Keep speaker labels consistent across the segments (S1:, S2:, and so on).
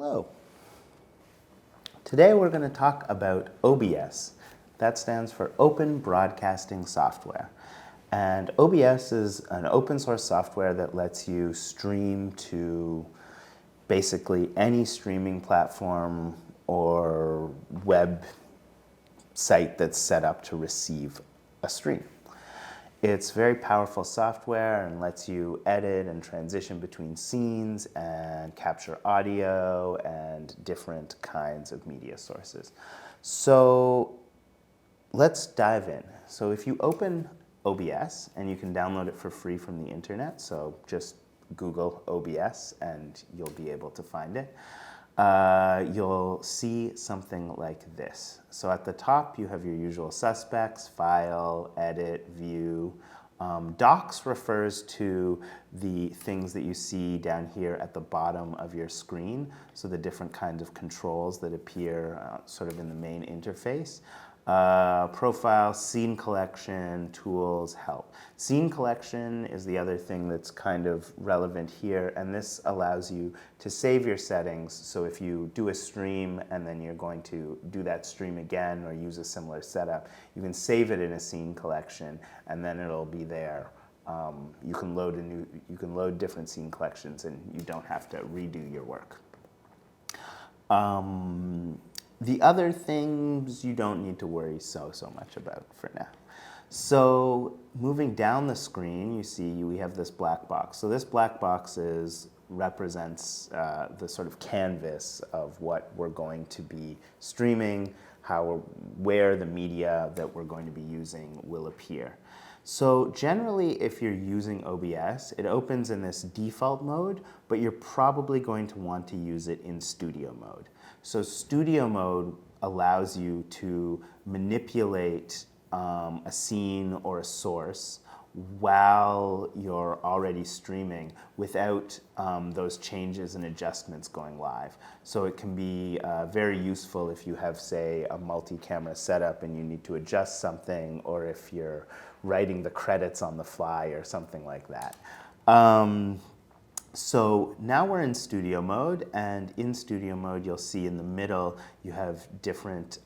S1: Hello. Today we're going to talk about OBS. That stands for Open Broadcasting Software. And OBS is an open source software that lets you stream to basically any streaming platform or web site that's set up to receive a stream. It's very powerful software and lets you edit and transition between scenes and capture audio and different kinds of media sources. So let's dive in. So if you open OBS, and you can download it for free from the internet, so just Google OBS and you'll be able to find it. You'll see something like this. So at the top, you have your usual suspects: file, edit, view. Docs refers to the things that you see down here at the bottom of your screen, so the different kinds of controls that appear sort of in the main interface. Profile, scene collection, tools, help. Scene collection is the other thing that's kind of relevant here, and this allows you to save your settings. So if you do a stream and then you're going to do that stream again or use a similar setup, you can save it in a scene collection and then it'll be there. You can load different scene collections and you don't have to redo your work. The other things you don't need to worry so much about for now. So moving down the screen, you see we have this black box. So this black box represents the sort of canvas of what we're going to be streaming, where the media that we're going to be using will appear. So generally, if you're using OBS, it opens in this default mode, but you're probably going to want to use it in studio mode. So studio mode allows you to manipulate a scene or a source while you're already streaming without those changes and adjustments going live. So it can be very useful if you have, say, a multi-camera setup and you need to adjust something, or if you're writing the credits on the fly or something like that. So now we're in studio mode, and in studio mode you'll see in the middle you have different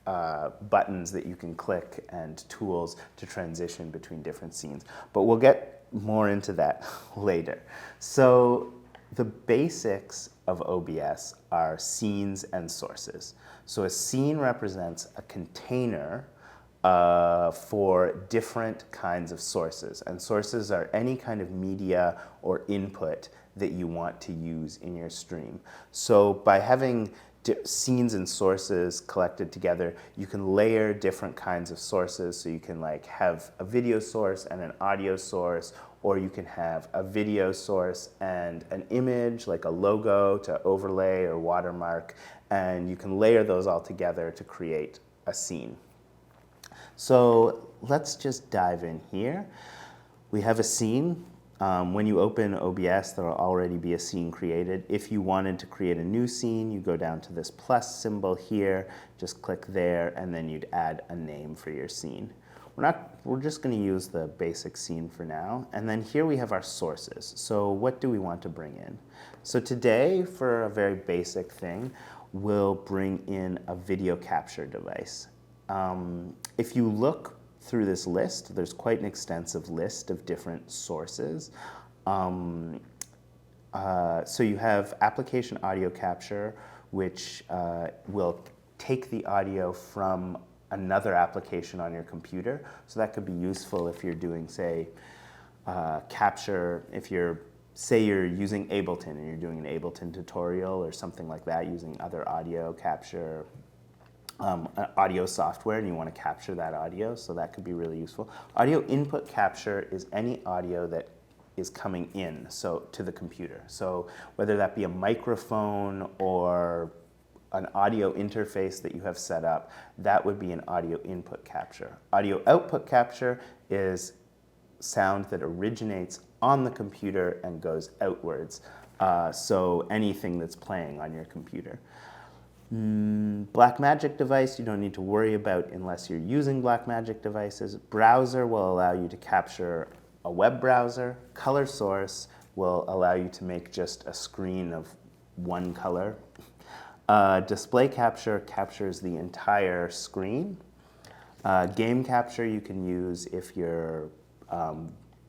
S1: buttons that you can click and tools to transition between different scenes. But we'll get more into that later. So the basics of OBS are scenes and sources. So a scene represents a container for different kinds of sources. And sources are any kind of media or input that you want to use in your stream. So by having scenes and sources collected together, you can layer different kinds of sources. So you can have a video source and an audio source, or you can have a video source and an image, like a logo to overlay or watermark, and you can layer those all together to create a scene. So let's just dive in here. We have a scene. When you open OBS, there will already be a scene created. If you wanted to create a new scene, you go down to this plus symbol here, just click there, and then you'd add a name for your scene. We're just going to use the basic scene for now. And then here we have our sources. So what do we want to bring in? So today, for a very basic thing, we'll bring in a video capture device. If you look through this list, there's quite an extensive list of different sources. So you have application audio capture, which will take the audio from another application on your computer. So that could be useful if you're doing, say, capture, say you're using Ableton and you're doing an Ableton tutorial or something like that, using other audio capture audio software, and you want to capture that audio, so that could be really useful. Audio input capture is any audio that is coming in to the computer. So whether that be a microphone or an audio interface that you have set up, that would be an audio input capture. Audio output capture is sound that originates on the computer and goes outwards. So anything that's playing on your computer. Blackmagic device, you don't need to worry about unless you're using Blackmagic devices. Browser will allow you to capture a web browser. Color source will allow you to make just a screen of one color. Display capture captures the entire screen. Game capture you can use if you're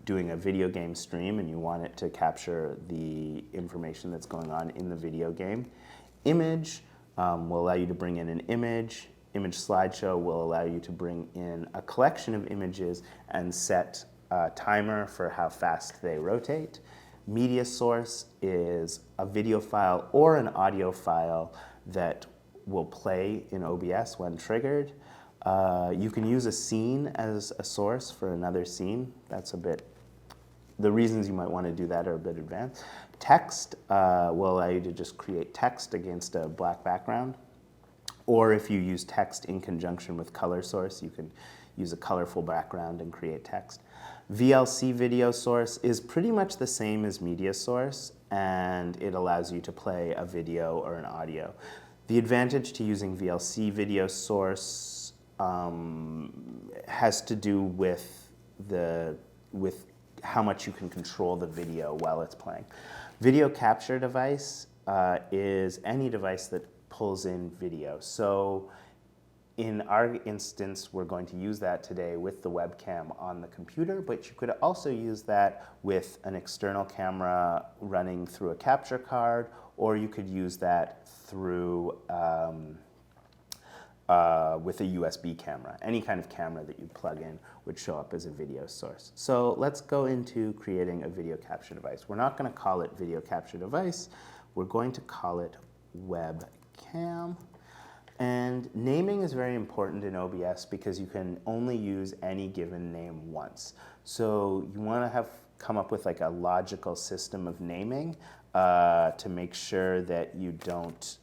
S1: doing a video game stream and you want it to capture the information that's going on in the video game. Image will allow you to bring in an image. Image slideshow will allow you to bring in a collection of images and set a timer for how fast they rotate. Media source is a video file or an audio file that will play in OBS when triggered. You can use a scene as a source for another scene. That's a bit, the reasons you might want to do that are a bit advanced. Text will allow you to just create text against a black background. Or if you use text in conjunction with color source, you can use a colorful background and create text. VLC video source is pretty much the same as media source, and it allows you to play a video or an audio. The advantage to using VLC video source has to do with how much you can control the video while it's playing. Video capture device is any device that pulls in video. So in our instance, we're going to use that today with the webcam on the computer, but you could also use that with an external camera running through a capture card, or you could use that through with a USB camera. Any kind of camera that you plug in would show up as a video source. So let's go into creating a video capture device. We're not going to call it video capture device. We're going to call it webcam. And naming is very important in OBS because you can only use any given name once. So you want to come up with like a logical system of naming to make sure that you don't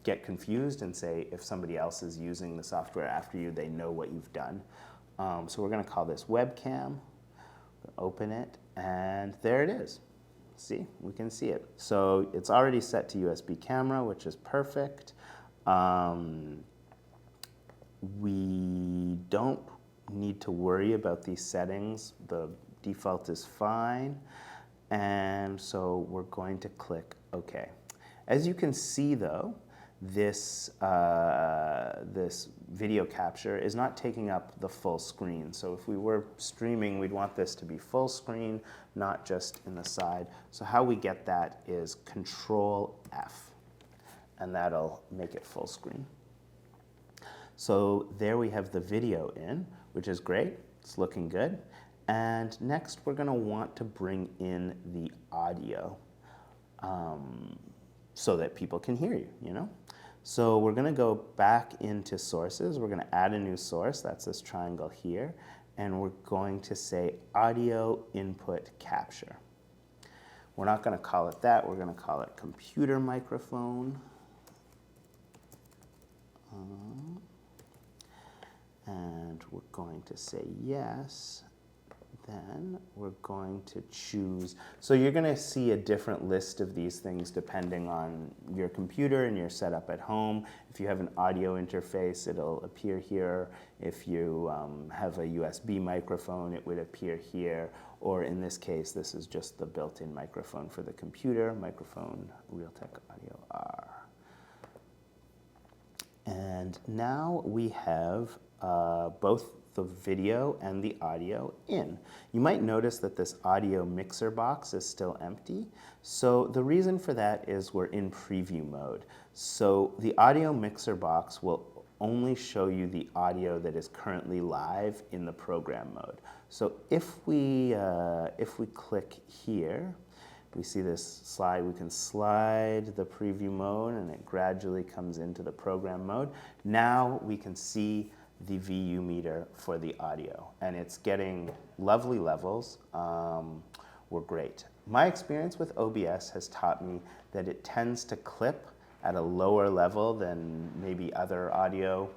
S1: get confused and say if somebody else is using the software after you, they know what you've done. So we're going to call this webcam. Open it, and there it is. See, we can see it. So it's already set to USB camera, which is perfect. We don't need to worry about these settings. The default is fine. And so we're going to click OK. As you can see, though, this video capture is not taking up the full screen. So if we were streaming, we'd want this to be full screen, not just in the side. So how we get that is Control F, and that'll make it full screen. So there we have the video in, which is great. It's looking good. And next, we're going to want to bring in the audio so that people can hear you, you know? So we're going to go back into sources. We're going to add a new source. That's this triangle here. And we're going to say audio input capture. We're not going to call it that. We're going to call it computer microphone. And we're going to say yes. Then we're going to choose. So you're going to see a different list of these things depending on your computer and your setup at home. If you have an audio interface, it'll appear here. If you have a USB microphone, it would appear here. Or in this case, this is just the built-in microphone for the computer, microphone Realtek Audio R. And now we have both the video and the audio in. You might notice that this audio mixer box is still empty. So the reason for that is we're in preview mode. So the audio mixer box will only show you the audio that is currently live in the program mode. So if we click here, we see this slide. We can slide the preview mode and it gradually comes into the program mode. Now we can see the VU meter for the audio, and it's getting lovely levels. We're great. My experience with OBS has taught me that it tends to clip at a lower level than maybe other audio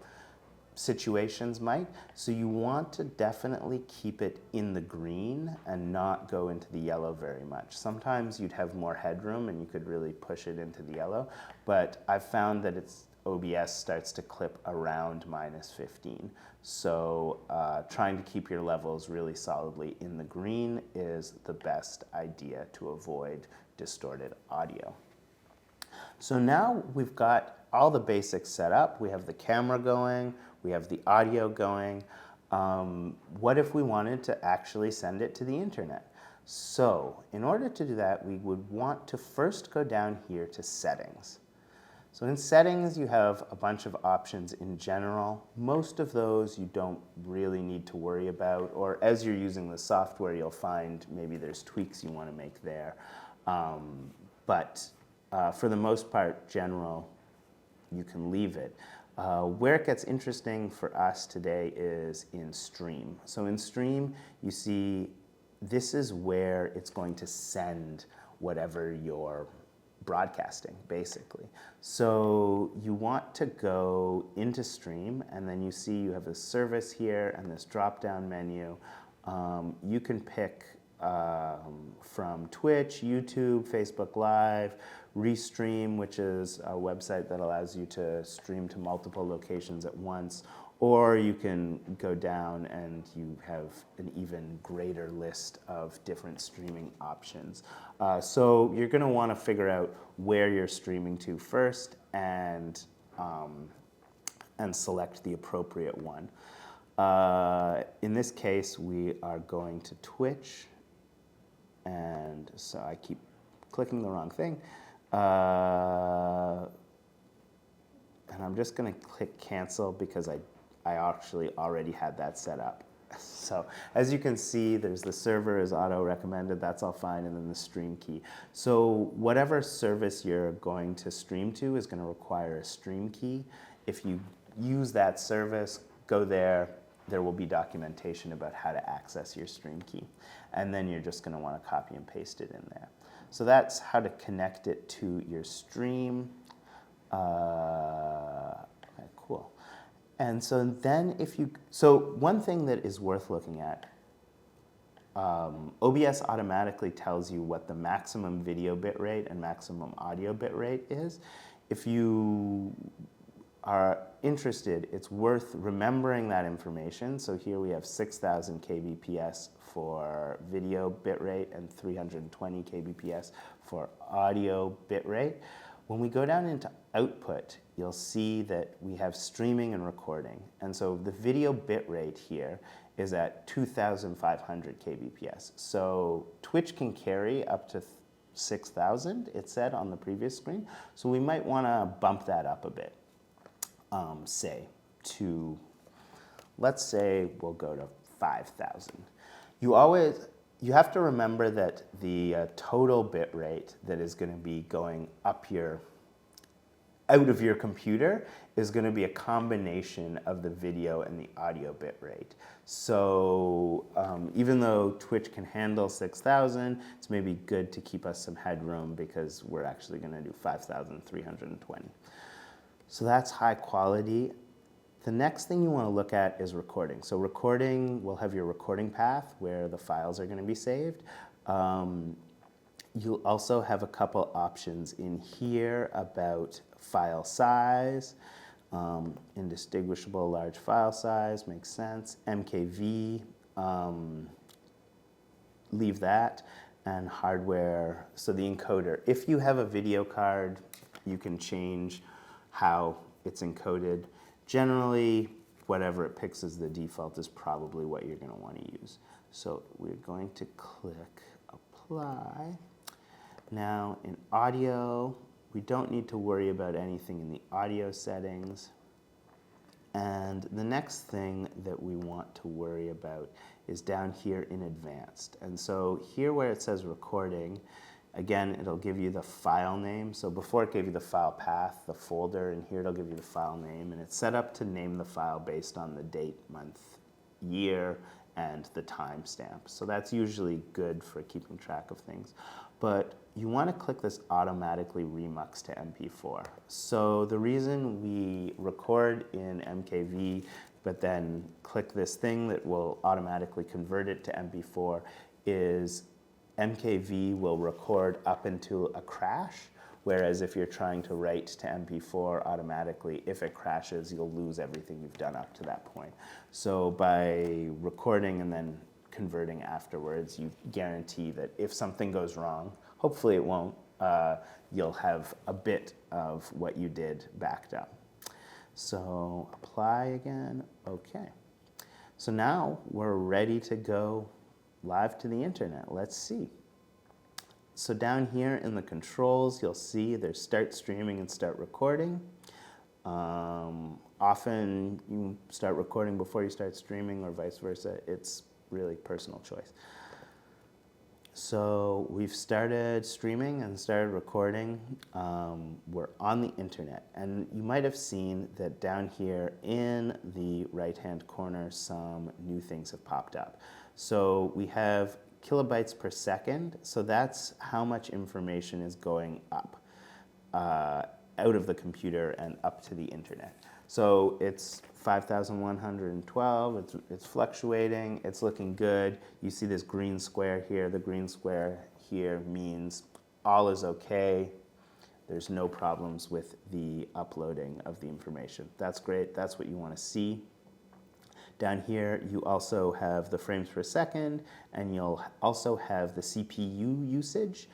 S1: situations might. So you want to definitely keep it in the green and not go into the yellow very much. Sometimes you'd have more headroom and you could really push it into the yellow, but I've found that OBS starts to clip around -15. So trying to keep your levels really solidly in the green is the best idea to avoid distorted audio. So now we've got all the basics set up. We have the camera going, we have the audio going. What if we wanted to actually send it to the internet? So in order to do that, we would want to first go down here to Settings. So in Settings, you have a bunch of options in general. Most of those you don't really need to worry about, or as you're using the software, you'll find maybe there's tweaks you want to make there. But for the most part, general, you can leave it. Where it gets interesting for us today is in Stream. So in Stream, you see this is where it's going to send whatever you're broadcasting, basically. So you want to go into Stream, and then you see you have this service here and this drop-down menu. You can pick from Twitch, YouTube, Facebook Live, Restream, which is a website that allows you to stream to multiple locations at once, or you can go down and you have an even greater list of different streaming options. So you're going to want to figure out where you're streaming to first and select the appropriate one. In this case, we are going to Twitch, and so I keep clicking the wrong thing. And I'm just going to click cancel because I actually already had that set up. So as you can see, there's the server is auto-recommended, that's all fine, and then the stream key. So whatever service you're going to stream to is going to require a stream key. If you use that service, go there. There will be documentation about how to access your stream key. And then you're just going to want to copy and paste it in there. So that's how to connect it to your stream. Okay, cool. And so then so one thing that is worth looking at, OBS automatically tells you what the maximum video bitrate and maximum audio bitrate is. If you are interested, it's worth remembering that information. So here we have 6,000 kbps for video bitrate and 320 kbps for audio bitrate. When we go down into output, you'll see that we have streaming and recording. And so the video bitrate here is at 2,500 kbps. So Twitch can carry up to 6,000, it said on the previous screen. So we might want to bump that up a bit. Let's say we'll go to 5,000. You have to remember that the total bit rate that is going to be going out of your computer is going to be a combination of the video and the audio bit rate. So even though Twitch can handle 6,000, it's maybe good to keep us some headroom because we're actually going to do 5,320. So that's high quality. The next thing you want to look at is recording. So recording will have your recording path where the files are going to be saved. You'll also have a couple options in here about file size, indistinguishable large file size, makes sense. MKV, leave that, and hardware, so the encoder. If you have a video card, you can change how it's encoded. Generally, whatever it picks as the default is probably what you're going to want to use. So we're going to click apply. Now in audio, we don't need to worry about anything in the audio settings. And the next thing that we want to worry about is down here in advanced. And so here where it says recording, again, it'll give you the file name. So before it gave you the file path, the folder, and here it'll give you the file name. And it's set up to name the file based on the date, month, year, and the timestamp. So that's usually good for keeping track of things. But you want to click this automatically remux to MP4. So the reason we record in MKV, but then click this thing that will automatically convert it to MP4 is MKV will record up into a crash, whereas if you're trying to write to MP4 automatically, if it crashes, you'll lose everything you've done up to that point. So by recording and then converting afterwards, you guarantee that if something goes wrong, hopefully it won't, you'll have a bit of what you did backed up. So apply again, okay. So now we're ready to go live to the internet. Let's see. So down here in the controls, you'll see there's start streaming and start recording. Often you start recording before you start streaming or vice versa. It's really personal choice. So we've started streaming and started recording. We're on the internet, and you might have seen that down here in the right-hand corner, some new things have popped up. So we have kilobytes per second, so that's how much information is going up out of the computer and up to the internet. So it's 5,112, it's fluctuating, it's looking good. You see this green square here. The green square here means all is okay. There's no problems with the uploading of the information. That's great, that's what you want to see. Down here, you also have the frames per second, and you'll also have the CPU usage.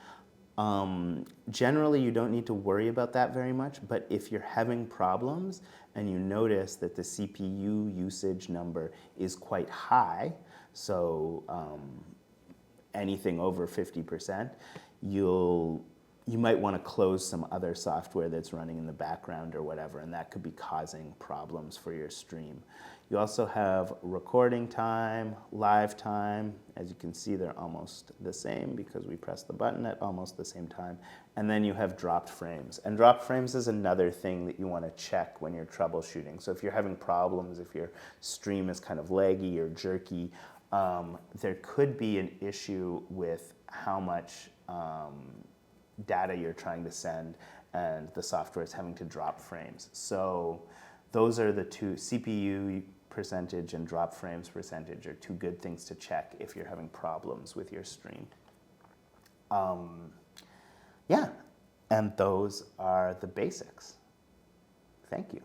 S1: Generally, you don't need to worry about that very much, but if you're having problems and you notice that the CPU usage number is quite high, so anything over 50%, you might want to close some other software that's running in the background or whatever, and that could be causing problems for your stream. You also have recording time, live time. As you can see, they're almost the same because we pressed the button at almost the same time. And then you have dropped frames. And dropped frames is another thing that you want to check when you're troubleshooting. So if you're having problems, if your stream is kind of laggy or jerky, there could be an issue with how much data you're trying to send, and the software is having to drop frames. So those are the two, CPU percentage and drop frames percentage are two good things to check if you're having problems with your stream. Yeah, and those are the basics. Thank you.